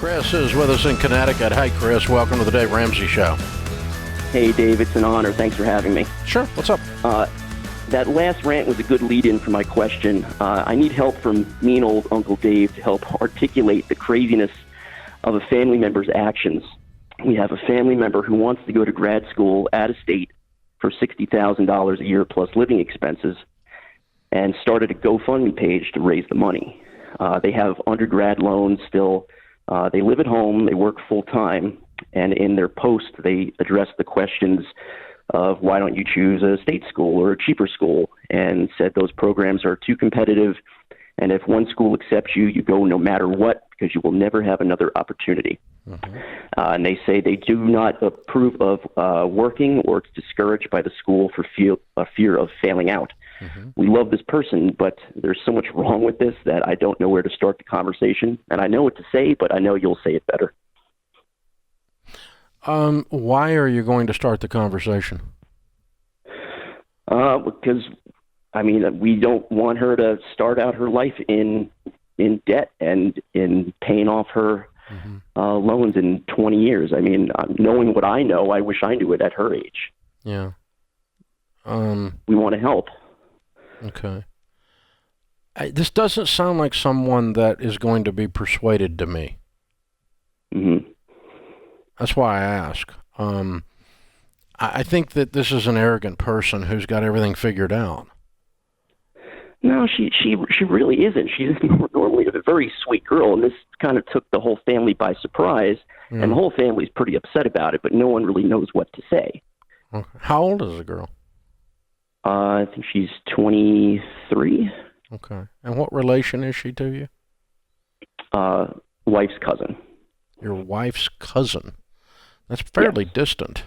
Chris is with us in Connecticut. Hey, Chris, welcome to the Dave Ramsey Show. Hey, Dave, it's an honor. Thanks for having me. Sure, what's up? That last rant was a good lead-in for my question. I need help from mean old Uncle Dave to help articulate the craziness of a family member's actions. We have a family member who wants to go to grad school out of state for $60,000 a year plus living expenses and started a GoFundMe page to raise the money. They have undergrad loans still. They live at home. They work full-time. And in their post, they address the questions of why don't you choose a state school or a cheaper school, and said those programs are too competitive, and if one school accepts you, you go no matter what because you will never have another opportunity. Mm-hmm. And they say they do not approve of working, or it's discouraged by the school for fear of failing out. Mm-hmm. We love this person, but there's so much wrong with this that I don't know where to start the conversation. And I know what to say, but I know you'll say it better. Why are you going to start the conversation? Because, we don't want her to start out her life in debt and in paying off her loans in 20 years. Knowing what I know, I wish I knew it at her age. Yeah. We want to help. Okay. This doesn't sound like someone that is going to be persuaded to me. Mm-hmm. That's why I ask. I think that this is an arrogant person who's got everything figured out. No, she really isn't. She's normally a very sweet girl, and this kind of took the whole family by surprise, and the whole family's pretty upset about it, but no one really knows what to say. Okay. How old is the girl? I think she's 23. Okay. And what relation is she to you? Wife's cousin. Your wife's cousin? That's fairly distant.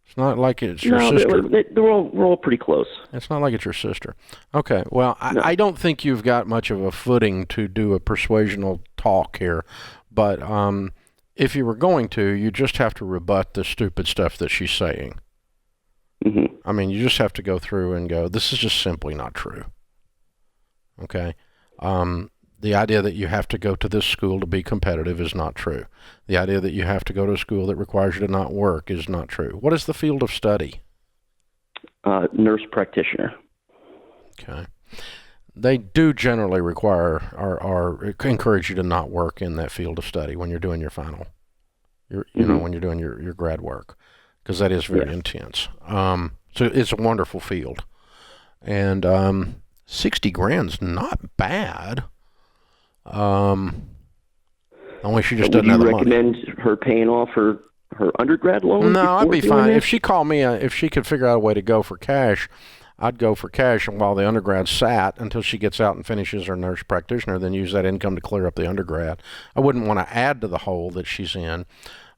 It's not like it's your sister. We're all pretty close. It's not like it's your sister. Okay, well, I don't think you've got much of a footing to do a persuasional talk here, but if you were going to, you just have to rebut the stupid stuff that she's saying. Mm-hmm. You just have to go through and go, this is just simply not true. Okay? The idea that you have to go to this school to be competitive is not true. The idea that you have to go to a school that requires you to not work is not true. What is the field of study? Nurse practitioner. Okay. They do generally require or encourage you to not work in that field of study when you're doing your final, when you're doing your grad work, because that is very intense. So it's a wonderful field. And 60 grand's not bad. Only she just doesn't have the money. Would you recommend her paying off her undergrad loan? No, I'd be fine. If she called me, if she could figure out a way to go for cash, I'd go for cash, and while the undergrad sat until she gets out and finishes her nurse practitioner, then use that income to clear up the undergrad. I wouldn't want to add to the hole that she's in.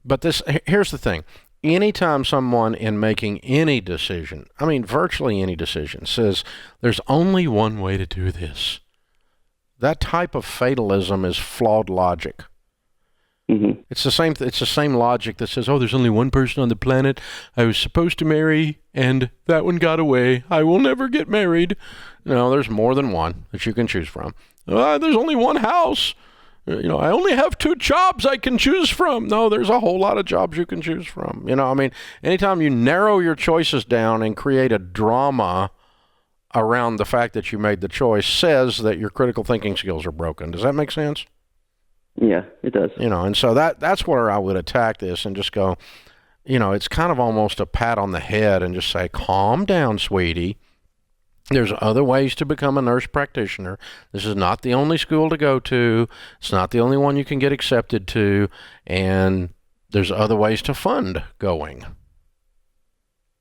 But here's the thing. Anytime someone in making any decision, virtually any decision, says there's only one way to do this, that type of fatalism is flawed logic. Mm-hmm. It's the same logic that says, there's only one person on the planet I was supposed to marry, and that one got away. I will never get married. No, there's more than one that you can choose from. There's only one house. I only have 2 jobs I can choose from. No, there's a whole lot of jobs you can choose from. Anytime you narrow your choices down and create a drama around the fact that you made the choice, says that your critical thinking skills are broken. Does that make sense? Yeah, it does. And so that's where I would attack this and just go, it's kind of almost a pat on the head and just say, calm down, sweetie. There's other ways to become a nurse practitioner. This is not the only school to go to. It's not the only one you can get accepted to. And there's other ways to fund going.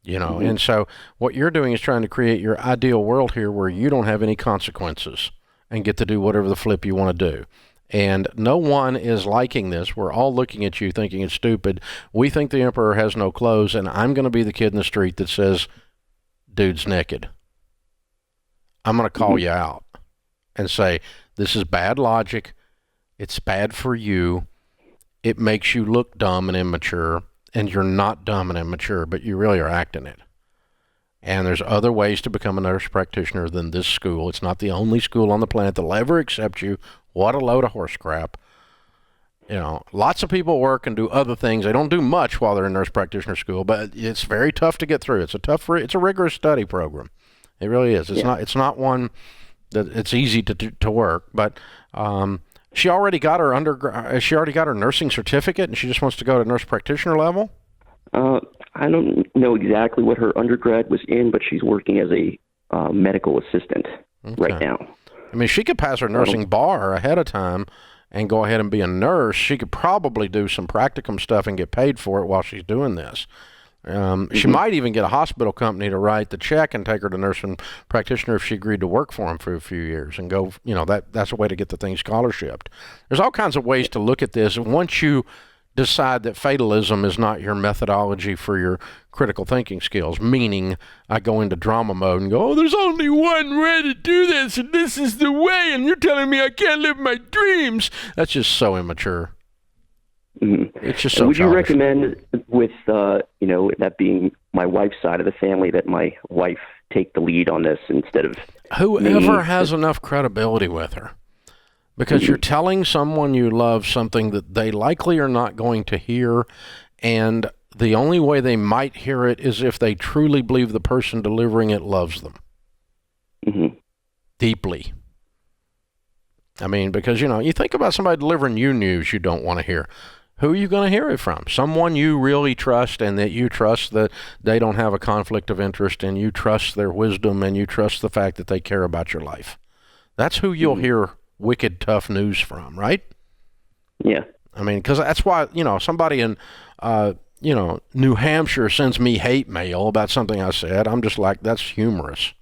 And so what you're doing is trying to create your ideal world here where you don't have any consequences and get to do whatever the flip you want to do. And no one is liking this. We're all looking at you thinking it's stupid. We think the emperor has no clothes, and I'm going to be the kid in the street that says, dude's naked. I'm going to call you out and say, this is bad logic. It's bad for you. It makes you look dumb and immature. And you're not dumb and immature, but you really are acting it. And there's other ways to become a nurse practitioner than this school. It's not the only school on the planet that'll ever accept you. What a load of horse crap. Lots of people work and do other things. They don't do much while they're in nurse practitioner school, but it's very tough to get through. It's a rigorous study program. It really is. It's not one that it's easy to work, but she already got her nursing certificate and she just wants to go to nurse practitioner level? I don't know exactly what her undergrad was in, but she's working as a medical assistant right now. I mean, she could pass her nursing bar ahead of time and go ahead and be a nurse. She could probably do some practicum stuff and get paid for it while she's doing this. She might even get a hospital company to write the check and take her to nursing practitioner if she agreed to work for them for a few years and go, that's a way to get the thing scholarshiped. There's all kinds of ways to look at this. And once you decide that fatalism is not your methodology for your critical thinking skills, meaning I go into drama mode and go, there's only one way to do this, and this is the way, and you're telling me I can't live my dreams. That's just so immature. Mm-hmm. It's just so would you childish. recommend, with that being my wife's side of the family, that my wife take the lead on this instead of whoever has enough credibility with her? Because you're telling someone you love something that they likely are not going to hear, and the only way they might hear it is if they truly believe the person delivering it loves them. Deeply. I mean, because, you think about somebody delivering you news you don't want to hear. Who are you going to hear it from? Someone you really trust, and that you trust that they don't have a conflict of interest, and you trust their wisdom, and you trust the fact that they care about your life. That's who you'll hear wicked tough news from, right? Yeah. I mean, because that's why, somebody in, New Hampshire sends me hate mail about something I said. I'm just like, that's humorous,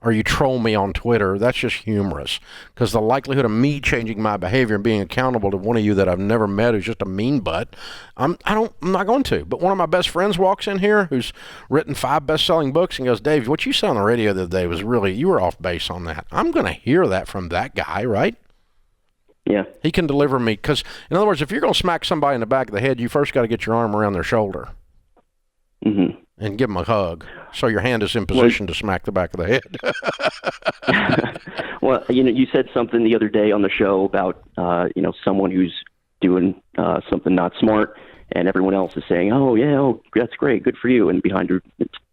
Or you troll me on Twitter, that's just humorous. Because the likelihood of me changing my behavior and being accountable to one of you that I've never met who's just a mean butt, I'm not going to. But one of my best friends walks in here who's written 5 best-selling books and goes, Dave, what you said on the radio the other day was really, you were off base on that. I'm going to hear that from that guy, right? Yeah. He can deliver me. Because, in other words, if you're going to smack somebody in the back of the head, you first got to get your arm around their shoulder. And give them a hug, so your hand is in position to smack the back of the head. Well, you said something the other day on the show about, someone who's doing something not smart, and everyone else is saying, that's great, good for you, and behind your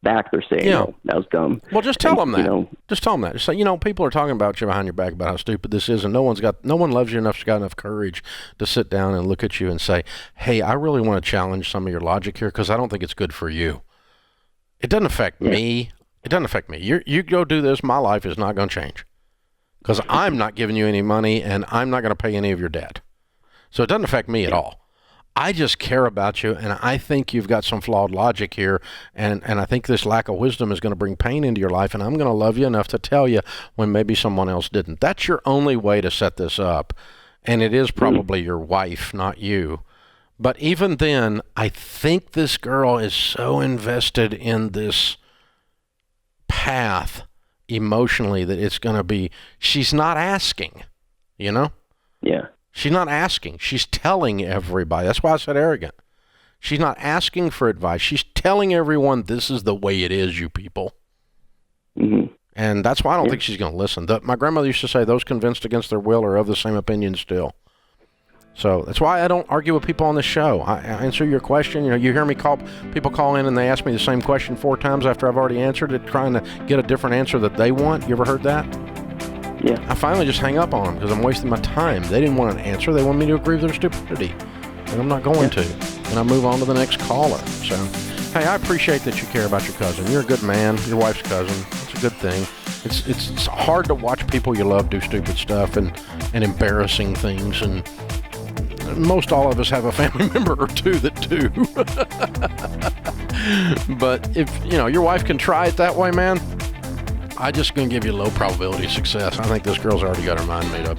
back they're saying, that was dumb. Well, just tell them that. Just tell them that. Just say, people are talking about you behind your back about how stupid this is, and no one loves you enough, got enough courage to sit down and look at you and say, hey, I really want to challenge some of your logic here because I don't think it's good for you. It doesn't affect me. It doesn't affect me. You go do this. My life is not going to change because I'm not giving you any money and I'm not going to pay any of your debt. So it doesn't affect me at all. I just care about you, and I think you've got some flawed logic here, and I think this lack of wisdom is going to bring pain into your life, and I'm going to love you enough to tell you when maybe someone else didn't. That's your only way to set this up, and it is probably your wife, not you. But even then, I think this girl is so invested in this path emotionally that it's going to be, she's not asking, Yeah. She's not asking. She's telling everybody. That's why I said arrogant. She's not asking for advice. She's telling everyone this is the way it is, you people. And that's why I don't think she's going to listen. My grandmother used to say those convinced against their will are of the same opinion still. So that's why I don't argue with people on this show. I answer your question. You hear me people call in and they ask me the same question 4 times after I've already answered it, trying to get a different answer that they want. You ever heard that? Yeah. I finally just hang up on them because I'm wasting my time. They didn't want an answer. They want me to agree with their stupidity. And I'm not going to. And I move on to the next caller. So, hey, I appreciate that you care about your cousin. You're a good man. Your wife's cousin. It's a good thing. It's hard to watch people you love do stupid stuff and embarrassing things, and most all of us have a family member or two that do. But if your wife can try it that way, man, I'm just going to give you a low probability of success. I think this girl's already got her mind made up.